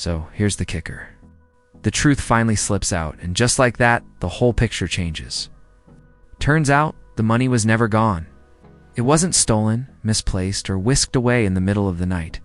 So here's the kicker. The truth finally slips out, and just like that, the whole picture changes. Turns out, the money was never gone. It wasn't stolen, misplaced, or whisked away in the middle of the night.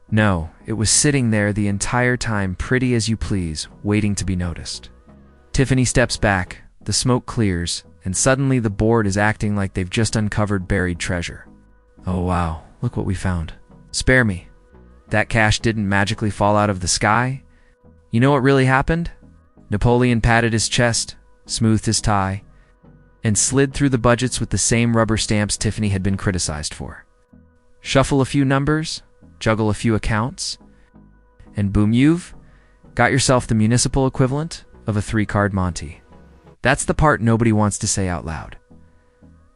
No, it was sitting there the entire time, pretty as you please, waiting to be noticed. Tiffany steps back, the smoke clears, and suddenly the board is acting like they've just uncovered buried treasure. Oh wow, look what we found. Spare me. That cash didn't magically fall out of the sky. You know what really happened? Napoleon patted his chest, smoothed his tie, and slid through the budgets with the same rubber stamps Tiffany had been criticized for. Shuffle a few numbers, juggle a few accounts, and boom, you've got yourself the municipal equivalent of a 3-card Monty. That's the part nobody wants to say out loud.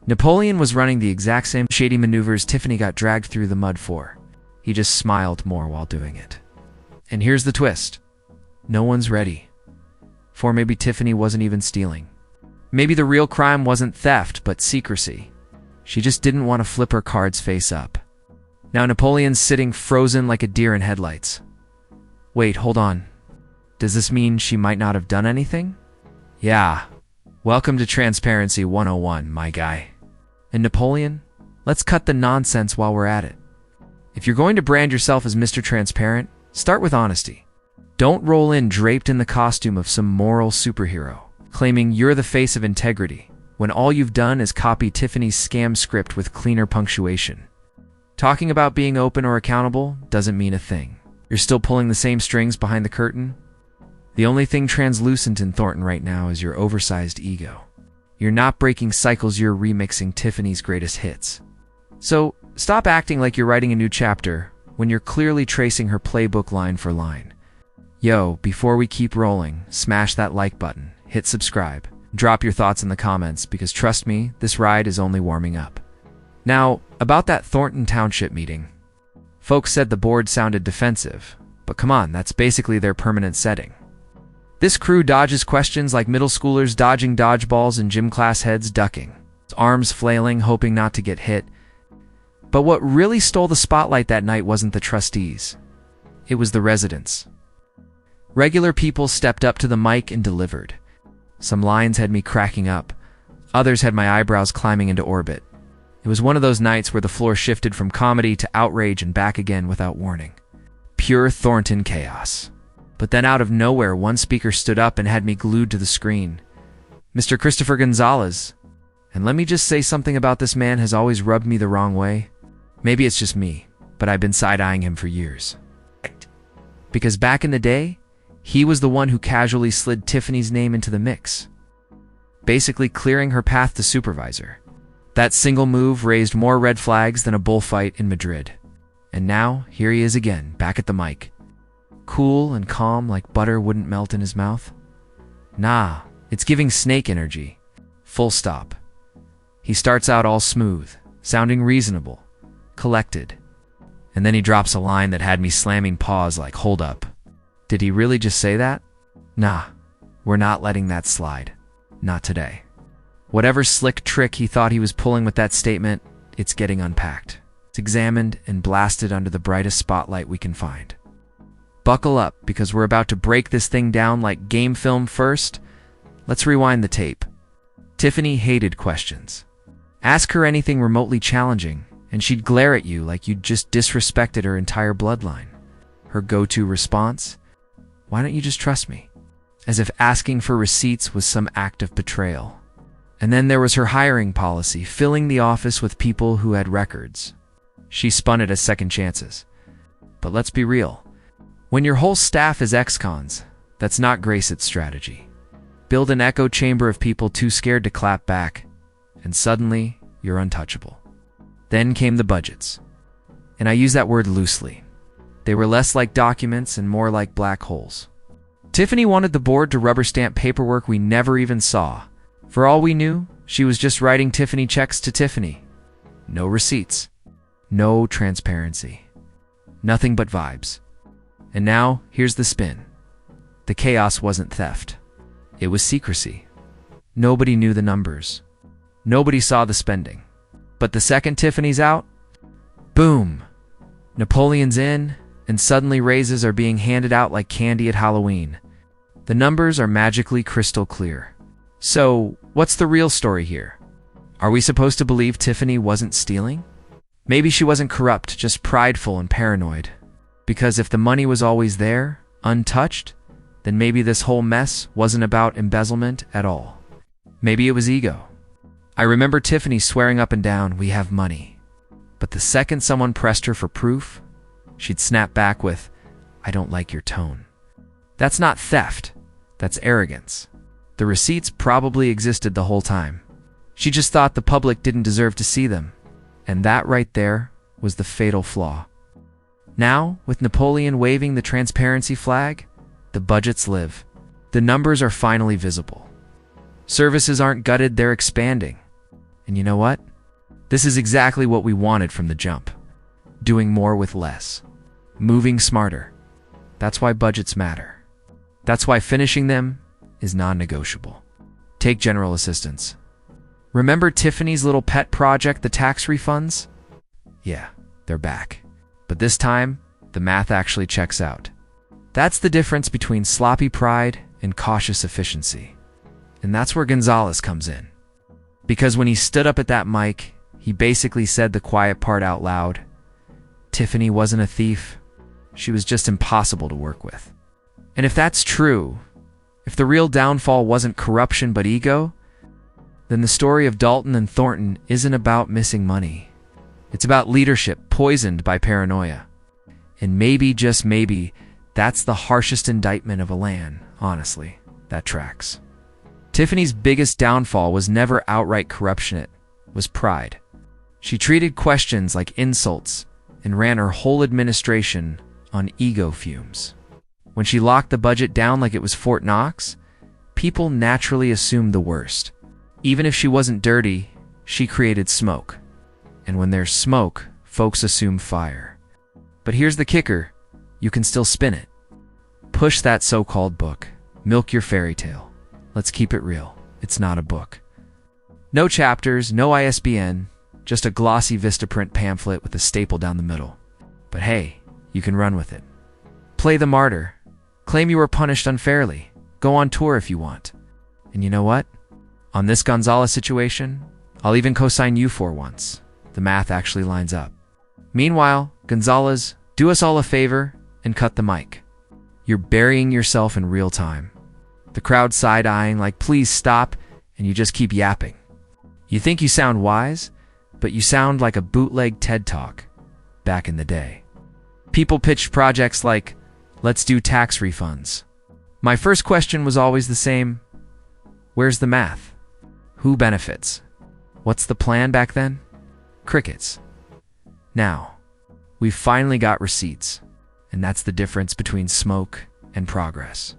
Napoleon was running the exact same shady maneuvers Tiffany got dragged through the mud for. He just smiled more while doing it. And here's the twist. No one's ready. For maybe Tiffany wasn't even stealing. Maybe the real crime wasn't theft, but secrecy. She just didn't want to flip her cards face up. Now Napoleon's sitting frozen like a deer in headlights. Wait, hold on. Does this mean she might not have done anything? Yeah. Welcome to Transparency 101, my guy. And Napoleon, let's cut the nonsense while we're at it. If you're going to brand yourself as Mr. Transparent, start with honesty. Don't roll in draped in the costume of some moral superhero, claiming you're the face of integrity, when all you've done is copy Tiffany's scam script with cleaner punctuation. Talking about being open or accountable doesn't mean a thing. You're still pulling the same strings behind the curtain. The only thing translucent in Thornton right now is your oversized ego. You're not breaking cycles, you're remixing Tiffany's greatest hits. So stop acting like you're writing a new chapter when you're clearly tracing her playbook line for line. Yo, before we keep rolling, smash that like button, hit subscribe, drop your thoughts in the comments, because trust me, this ride is only warming up. Now, about that Thornton Township meeting. Folks said the board sounded defensive, but come on, that's basically their permanent setting. This crew dodges questions like middle schoolers dodging dodgeballs and gym class heads ducking, arms flailing, hoping not to get hit. But what really stole the spotlight that night wasn't the trustees. It was the residents. Regular people stepped up to the mic and delivered. Some lines had me cracking up. Others had my eyebrows climbing into orbit. It was one of those nights where the floor shifted from comedy to outrage and back again without warning. Pure Thornton chaos. But then out of nowhere, one speaker stood up and had me glued to the screen. Mr. Christopher Gonzalez. And let me just say, something about this man has always rubbed me the wrong way. Maybe it's just me, but I've been side-eyeing him for years. Because back in the day, he was the one who casually slid Tiffany's name into the mix, basically clearing her path to supervisor. That single move raised more red flags than a bullfight in Madrid. And now, here he is again, back at the mic. Cool and calm like butter wouldn't melt in his mouth. Nah, it's giving snake energy. Full stop. He starts out all smooth, sounding reasonable, collected. And then he drops a line that had me slamming paws like, hold up. Did he really just say that? Nah, we're not letting that slide. Not today. Whatever slick trick he thought he was pulling with that statement, it's getting unpacked. It's examined and blasted under the brightest spotlight we can find. Buckle up, because we're about to break this thing down like game film first. Let's rewind the tape. Tiffany hated questions. Ask her anything remotely challenging, and she'd glare at you like you'd just disrespected her entire bloodline. Her go-to response? Why don't you just trust me? As if asking for receipts was some act of betrayal. And then there was her hiring policy, filling the office with people who had records. She spun it as second chances. But let's be real. When your whole staff is ex-cons, that's not Grace's strategy. Build an echo chamber of people too scared to clap back, and suddenly, you're untouchable. Then came the budgets. And I use that word loosely. They were less like documents and more like black holes. Tiffany wanted the board to rubber stamp paperwork we never even saw. For all we knew, she was just writing Tiffany checks to Tiffany. No receipts. No transparency. Nothing but vibes. And now, here's the spin. The chaos wasn't theft. It was secrecy. Nobody knew the numbers. Nobody saw the spending. But the second Tiffany's out, boom! Napoleon's in, and suddenly raises are being handed out like candy at Halloween. The numbers are magically crystal clear. So, what's the real story here? Are we supposed to believe Tiffany wasn't stealing? Maybe she wasn't corrupt, just prideful and paranoid. Because if the money was always there, untouched, then maybe this whole mess wasn't about embezzlement at all. Maybe it was ego. I remember Tiffany swearing up and down, "We have money." But the second someone pressed her for proof, she'd snap back with, "I don't like your tone." That's not theft, that's arrogance. The receipts probably existed the whole time. She just thought the public didn't deserve to see them. And that right there was the fatal flaw. Now, with Napoleon waving the transparency flag, the budgets live. The numbers are finally visible. Services aren't gutted, they're expanding. And you know what? This is exactly what we wanted from the jump. Doing more with less. Moving smarter. That's why budgets matter. That's why finishing them is non-negotiable. Take general assistance. Remember Tiffany's little pet project, the tax refunds? Yeah, they're back. But this time, the math actually checks out. That's the difference between sloppy pride and cautious efficiency. And that's where Gonzalez comes in. Because when he stood up at that mic, he basically said the quiet part out loud. Tiffany wasn't a thief. She was just impossible to work with. And if that's true, if the real downfall wasn't corruption but ego, then the story of Dalton and Thornton isn't about missing money. It's about leadership poisoned by paranoia. And maybe, just maybe, that's the harshest indictment of a land, honestly. That tracks. Tiffany's biggest downfall was never outright corruption, it was pride. She treated questions like insults and ran her whole administration on ego fumes. When she locked the budget down like it was Fort Knox, people naturally assumed the worst. Even if she wasn't dirty, she created smoke. And when there's smoke, folks assume fire. But here's the kicker, you can still spin it. Push that so-called book. Milk your fairy tale. Let's keep it real. It's not a book. No chapters, no ISBN, just a glossy Vistaprint pamphlet with a staple down the middle. But hey, you can run with it. Play the martyr. Claim you were punished unfairly. Go on tour if you want. And you know what? On this Gonzalez situation, I'll even co-sign you for once. The math actually lines up. Meanwhile, Gonzalez, do us all a favor and cut the mic. You're burying yourself in real time. The crowd side-eyeing like, please stop, and you just keep yapping. You think you sound wise, but you sound like a bootleg TED Talk back in the day. People pitched projects like, let's do tax refunds. My first question was always the same. Where's the math? Who benefits? What's the plan back then? Crickets. Now, we've finally got receipts, and that's the difference between smoke and progress.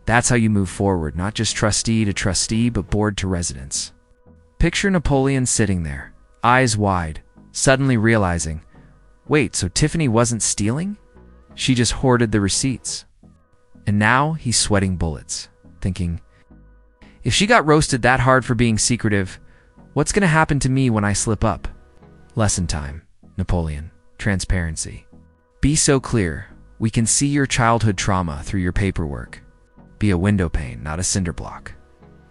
That's how you move forward, not just trustee to trustee, but board to residents. Picture Napoleon sitting there, eyes wide, suddenly realizing, wait, so Tiffany wasn't stealing? She just hoarded the receipts. And now he's sweating bullets, thinking, if she got roasted that hard for being secretive, what's going to happen to me when I slip up? Lesson time, Napoleon. Transparency. Be so clear, we can see your childhood trauma through your paperwork. Be a window pane, not a cinder block.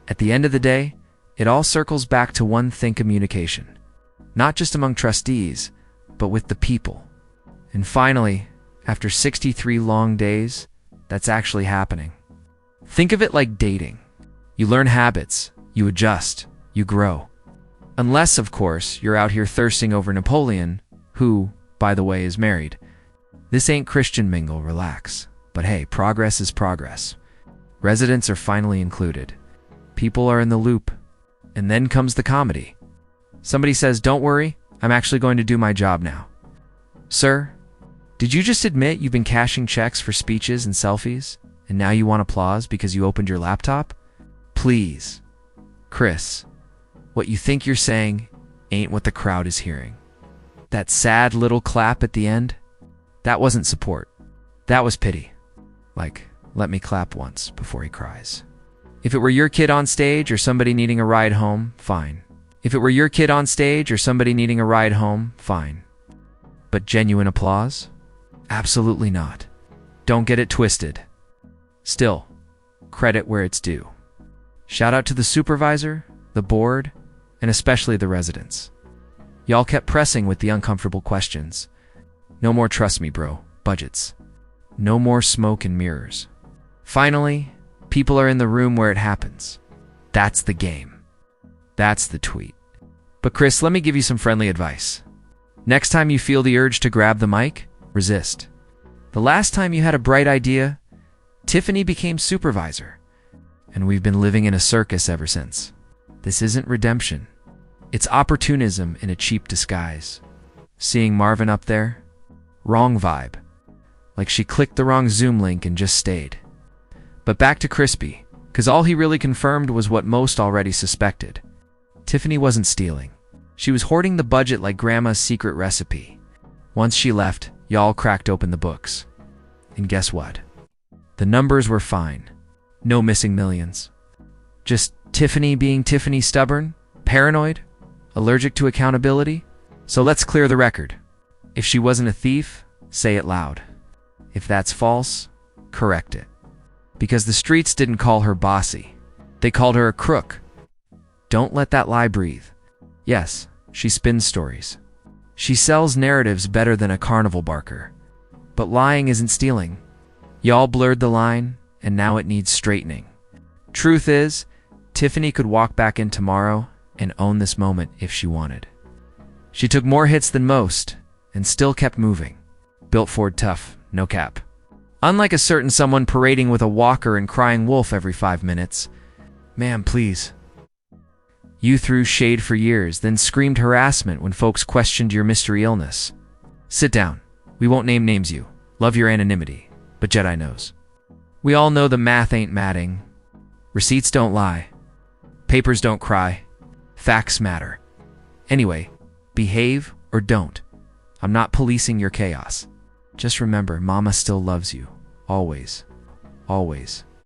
At the end of the day, it all circles back to one thing: communication. Not just among trustees, but with the people. And finally, after 63 long days, that's actually happening. Think of it like dating. You learn habits, you adjust, you grow. Unless, of course, you're out here thirsting over Napoleon, who, by the way, is married. This ain't Christian mingle, relax. But hey, progress is progress. Residents are finally included. People are in the loop. And then comes the comedy. Somebody says, don't worry, I'm actually going to do my job now. Sir, did you just admit you've been cashing checks for speeches and selfies, and now you want applause because you opened your laptop? Please, Chris, what you think you're saying ain't what the crowd is hearing. That sad little clap at the end, that wasn't support. That was pity. Like, let me clap once before he cries. If it were your kid on stage or somebody needing a ride home, fine. If it were your kid on stage or somebody needing a ride home, fine. But genuine applause? Absolutely not. Don't get it twisted. Still, credit where it's due. Shout out to the supervisor, the board, and especially the residents. Y'all kept pressing with the uncomfortable questions. No more trust me, bro. Budgets. No more smoke and mirrors. Finally, people are in the room where it happens. That's the game. That's the tweet. But Chris, let me give you some friendly advice. Next time you feel the urge to grab the mic, resist. The last time you had a bright idea, Tiffany became supervisor. And we've been living in a circus ever since. This isn't redemption. It's opportunism in a cheap disguise. Seeing Marvin up there? Wrong vibe. Like she clicked the wrong Zoom link and just stayed. But back to Crispy, because all he really confirmed was what most already suspected. Tiffany wasn't stealing. She was hoarding the budget like Grandma's secret recipe. Once she left, y'all cracked open the books. And guess what? The numbers were fine. No missing millions. Just Tiffany being Tiffany, stubborn, paranoid, allergic to accountability. So let's clear the record. If she wasn't a thief, say it loud. If that's false, correct it. Because the streets didn't call her bossy. They called her a crook. Don't let that lie breathe. Yes, she spins stories. She sells narratives better than a carnival barker. But lying isn't stealing. Y'all blurred the line, and now it needs straightening. Truth is, Tiffany could walk back in tomorrow and own this moment if she wanted. She took more hits than most, and still kept moving. Built Ford tough, no cap. Unlike a certain someone parading with a walker and crying wolf every 5 minutes. Ma'am, please. You threw shade for years, then screamed harassment when folks questioned your mystery illness. Sit down. We won't name names you. Love your anonymity, but Jedi knows. We all know the math ain't matting. Receipts don't lie. Papers don't cry. Facts matter. Anyway, behave or don't. I'm not policing your chaos. Just remember, Mama still loves you. Always. Always.